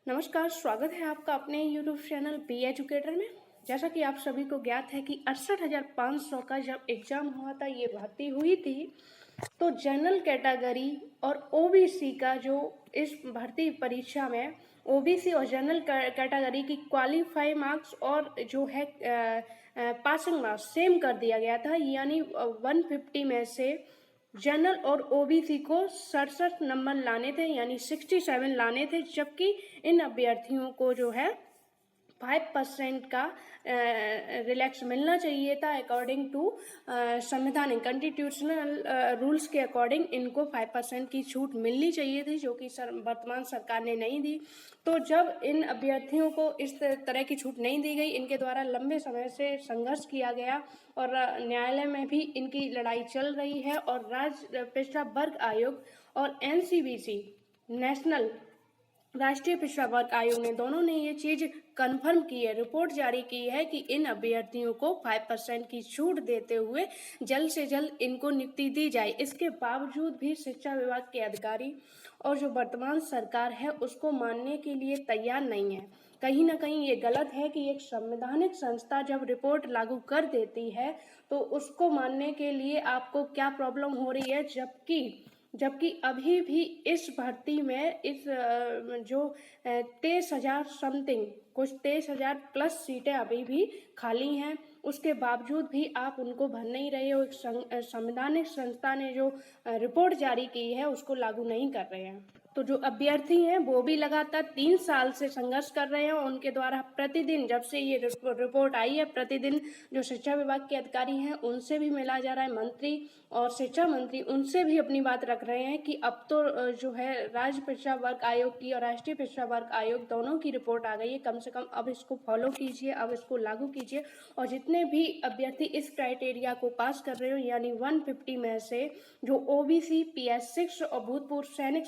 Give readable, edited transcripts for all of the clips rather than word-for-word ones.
नमस्कार, स्वागत है आपका अपने यूट्यूब चैनल बी एजुकेटर में। जैसा कि आप सभी को ज्ञात है कि 68,500 का जब एग्ज़ाम हुआ था, ये भर्ती हुई थी, तो जनरल कैटेगरी और ओबीसी का जो इस भर्ती परीक्षा में ओबीसी और जनरल कैटेगरी की क्वालिफाई मार्क्स और जो है पासिंग मार्क्स सेम कर दिया गया था। यानी 150 में से जनरल और ओबीसी को 67 नंबर लाने थे, यानी 67 लाने थे, जबकि इन अभ्यर्थियों को जो है 5% का रिलैक्स मिलना चाहिए था। अकॉर्डिंग टू संवैधानिक कॉन्स्टिट्यूशनल रूल्स के अकॉर्डिंग इनको 5% की छूट मिलनी चाहिए थी, जो कि वर्तमान सरकार ने नहीं दी। तो जब इन अभ्यर्थियों को इस तरह की छूट नहीं दी गई, इनके द्वारा लंबे समय से संघर्ष किया गया और न्यायालय में भी इनकी लड़ाई चल रही है। और राज्य पिछड़ा वर्ग आयोग और एनसीबीसी नेशनल राष्ट्रीय पिछड़ा वर्ग आयोग ने दोनों ने ये चीज कंफर्म की है, रिपोर्ट जारी की है कि इन अभ्यर्थियों को 5% की छूट देते हुए जल्द से जल्द इनको नियुक्ति दी जाए। इसके बावजूद भी शिक्षा विभाग के अधिकारी और जो वर्तमान सरकार है उसको मानने के लिए तैयार नहीं है। कहीं ना कहीं ये गलत है कि एक संवैधानिक संस्था जब रिपोर्ट लागू कर देती है तो उसको मानने के लिए आपको क्या प्रॉब्लम हो रही है, जबकि अभी भी इस भर्ती में इस जो 23,000 समथिंग, कुछ 23,000 प्लस सीटें अभी भी खाली हैं, उसके बावजूद भी आप उनको भर नहीं रहे हो। एक संवैधानिक संस्था ने जो रिपोर्ट जारी की है उसको लागू नहीं कर रहे हैं। तो जो अभ्यर्थी हैं वो भी लगातार 3 साल से संघर्ष कर रहे हैं। उनके द्वारा प्रतिदिन, जब से ये रिपोर्ट आई है, प्रतिदिन जो शिक्षा विभाग के अधिकारी हैं उनसे भी मिला जा रहा है, मंत्री और शिक्षा मंत्री उनसे भी अपनी बात रख रहे हैं कि अब तो जो है राज्य पिछड़ा वर्ग आयोग की और राष्ट्रीय पिछड़ा वर्ग आयोग दोनों की रिपोर्ट आ गई है, कम से कम अब इसको फॉलो कीजिए, अब इसको लागू कीजिए। और जितने भी अभ्यर्थी इस क्राइटेरिया को पास कर रहे हो, यानी 150 में से जो ओबीसी, PS6 और भूतपूर्व सैनिक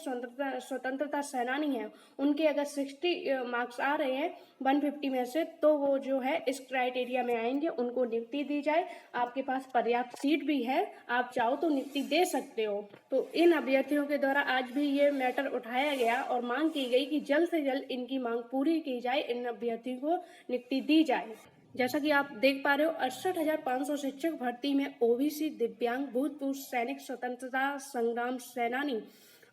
स्वतंत्रता सेनानी हैं, उनके अगर 60 मार्क्स आ रहे हैं 150 में से, तो वो जो है इस क्राइटेरिया में आएंगे, उनको नियुक्ति दी जाए। आपके पास पर्याप्त सीट भी है, आप चाहो तो नियुक्ति दे सकते हो। तो इन अभ्यर्थियों के द्वारा आज भी ये मैटर उठाया गया और मांग की गई कि जल्द से जल्द इनकी मांग पूरी की जाए, इन अभ्यर्थियों को नियुक्ति दी जाए। जैसा कि आप देख पा रहे हो, 68,500 शिक्षक भर्ती में ओबीसी, दिव्यांग, भूतपूर्व सैनिक, स्वतंत्रता संग्राम सेनानी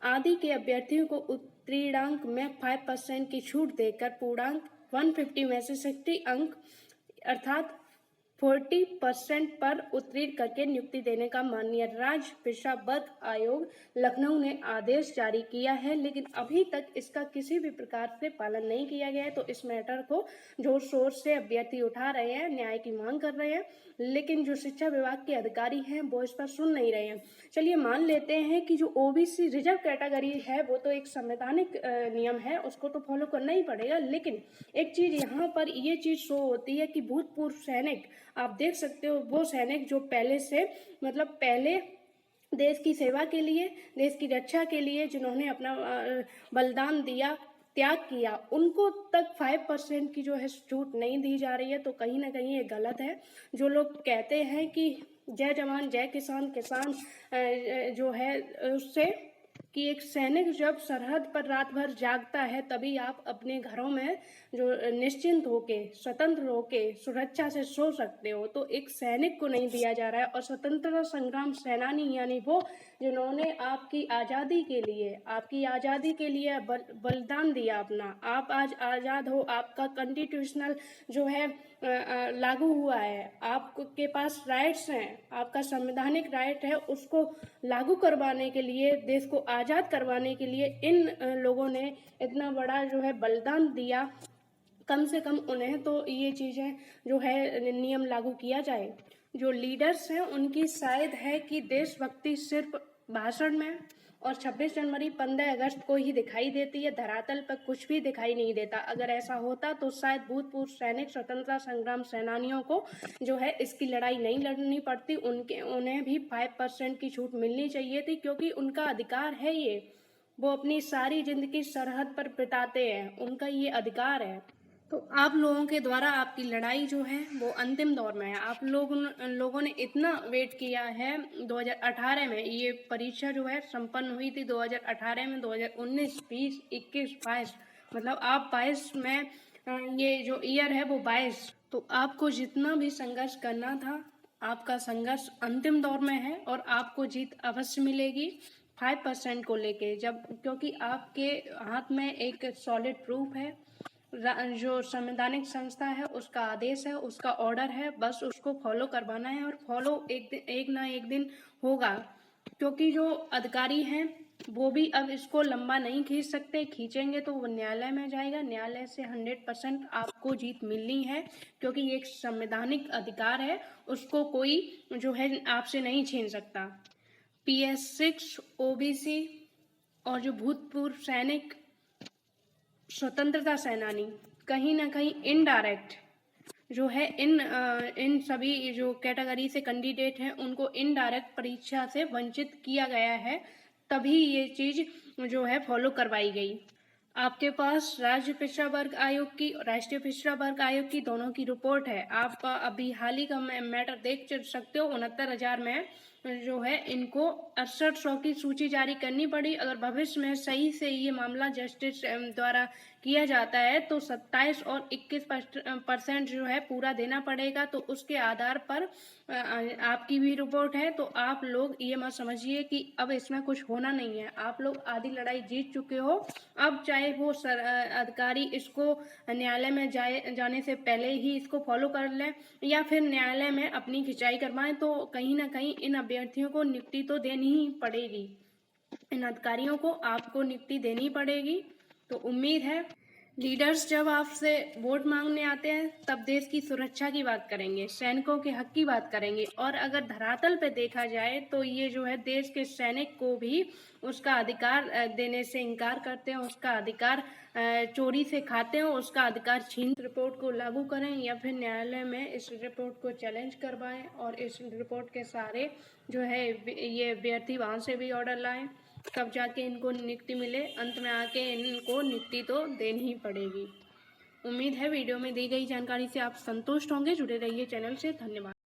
आदि के अभ्यर्थियों को उत्तीर्णांक में 5% की छूट देकर पूर्णांक 150 में से 60 अंक अर्थात 40% पर उत्तीर्ण करके नियुक्ति देने का माननीय राज्य पिछड़ा वर्ग आयोग लखनऊ ने आदेश जारी किया है, लेकिन अभी तक इसका किसी भी प्रकार से पालन नहीं किया गया है। तो इस मैटर को जोर शोर से अभ्यर्थी उठा रहे हैं, न्याय की मांग कर रहे हैं, लेकिन जो शिक्षा विभाग के अधिकारी हैं वो इस पर सुन नहीं रहे हैं। चलिए मान लेते हैं कि जो ओबीसी रिजर्व कैटेगरी है वो तो एक संवैधानिक नियम है, उसको तो फॉलो करना ही पड़ेगा, लेकिन एक चीज यहाँ पर ये चीज शो होती है कि भूतपूर्व सैनिक, आप देख सकते हो, वो सैनिक जो पहले से मतलब पहले देश की सेवा के लिए, देश की रक्षा के लिए जिन्होंने अपना बलिदान दिया, त्याग किया, उनको तक 5% की जो है छूट नहीं दी जा रही है। तो कहीं ना कहीं ये गलत है। जो लोग कहते हैं कि जय जवान जय किसान, किसान जो है उससे कि एक सैनिक जब सरहद पर रात भर जागता है तभी आप अपने घरों में जो निश्चिंत होके, स्वतंत्र होके, सुरक्षा से सो सकते हो। तो एक सैनिक को नहीं दिया जा रहा है। और स्वतंत्रता संग्राम सेनानी यानी वो जिन्होंने आपकी आज़ादी के लिए बलिदान दिया अपना, आप आज आज़ाद हो, आपका कॉन्स्टिट्यूशनल जो है लागू हुआ है, आपके पास राइट्स हैं, आपका संवैधानिक राइट है, उसको लागू करवाने के लिए, देश को आज़ाद करवाने के लिए इन लोगों ने इतना बड़ा जो है बलिदान दिया। कम से कम उन्हें तो ये चीज़ें जो है नियम लागू किया जाए। जो लीडर्स हैं उनकी शायद है कि देशभक्ति सिर्फ भाषण में और 26 जनवरी 15 अगस्त को ही दिखाई देती है, धरातल पर कुछ भी दिखाई नहीं देता। अगर ऐसा होता तो शायद भूतपूर्व सैनिक, स्वतंत्रता संग्राम सेनानियों को जो है इसकी लड़ाई नहीं लड़नी पड़ती, उन्हें भी 5% की छूट मिलनी चाहिए थी, क्योंकि उनका अधिकार है ये। वो अपनी सारी जिंदगी सरहद पर बिताते हैं, उनका ये अधिकार है। तो आप लोगों के द्वारा आपकी लड़ाई जो है वो अंतिम दौर में है। आप लोगों ने इतना वेट किया है। 2018 में ये परीक्षा जो है संपन्न हुई थी, 2018 में, 2019, 20, 21, 22 मतलब आप 22 में ये जो ईयर है वो 22, तो आपको जितना भी संघर्ष करना था, आपका संघर्ष अंतिम दौर में है और आपको जीत अवश्य मिलेगी 5% को लेके, जब क्योंकि आपके हाथ में एक सॉलिड प्रूफ है, जो संवैधानिक संस्था है उसका आदेश है, उसका ऑर्डर है, बस उसको फॉलो करवाना है और फॉलो एक ना एक दिन होगा, क्योंकि जो अधिकारी हैं वो भी अब इसको लंबा नहीं खींच सकते, खींचेंगे तो वो न्यायालय में जाएगा, न्यायालय से 100% आपको जीत मिलनी है, क्योंकि ये एक संवैधानिक अधिकार है, उसको कोई जो है आपसे नहीं छीन सकता। PS6 OBC और जो भूतपूर्व सैनिक, स्वतंत्रता सेनानी, कहीं ना कहीं इनडायरेक्ट जो है इन सभी जो कैटेगरी से कैंडिडेट हैं उनको इनडायरेक्ट परीक्षा से वंचित किया गया है, तभी ये चीज़ जो है फॉलो करवाई गई। आपके पास राज्य पिछड़ा वर्ग आयोग की और राष्ट्रीय पिछड़ा वर्ग आयोग की दोनों की रिपोर्ट है। आप अभी हाल ही का मैटर देख सकते हो, 69,000 में जो है इनको 6800 की सूची जारी करनी पड़ी। अगर भविष्य में सही से ये मामला जस्टिस द्वारा किया जाता है तो 27 और 21% जो है पूरा देना पड़ेगा, तो उसके आधार पर आपकी भी रिपोर्ट है, तो आप लोग ये मत समझिए कि अब इसमें कुछ होना नहीं है, आप लोग आधी लड़ाई जीत चुके हो। अब चाहे वो अधिकारी इसको न्यायालय में जाने से पहले ही इसको फॉलो कर लें या फिर न्यायालय में अपनी खिंचाई करवाएं, तो कहीं ना कहीं इन अभ्यर्थियों को नियुक्ति तो देनी ही पड़ेगी, इन अधिकारियों को आपको नियुक्ति देनी पड़ेगी। तो उम्मीद है लीडर्स जब आपसे वोट मांगने आते हैं तब देश की सुरक्षा की बात करेंगे, सैनिकों के हक की बात करेंगे, और अगर धरातल पे देखा जाए तो ये जो है देश के सैनिक को भी उसका अधिकार देने से इनकार करते हैं, उसका अधिकार चोरी से खाते हैं, उसका अधिकार छीन। रिपोर्ट को लागू करें या फिर न्यायालय में इस रिपोर्ट को चैलेंज करवाएं और इस रिपोर्ट के सारे जो है ये अभ्यर्थी वहाँ से भी ऑर्डर लाएं, तब जाके इनको नियुक्ति मिले। अंत में आके इनको नियुक्ति तो देनी ही पड़ेगी। उम्मीद है वीडियो में दी गई जानकारी से आप संतुष्ट होंगे। जुड़े रहिए चैनल से। धन्यवाद।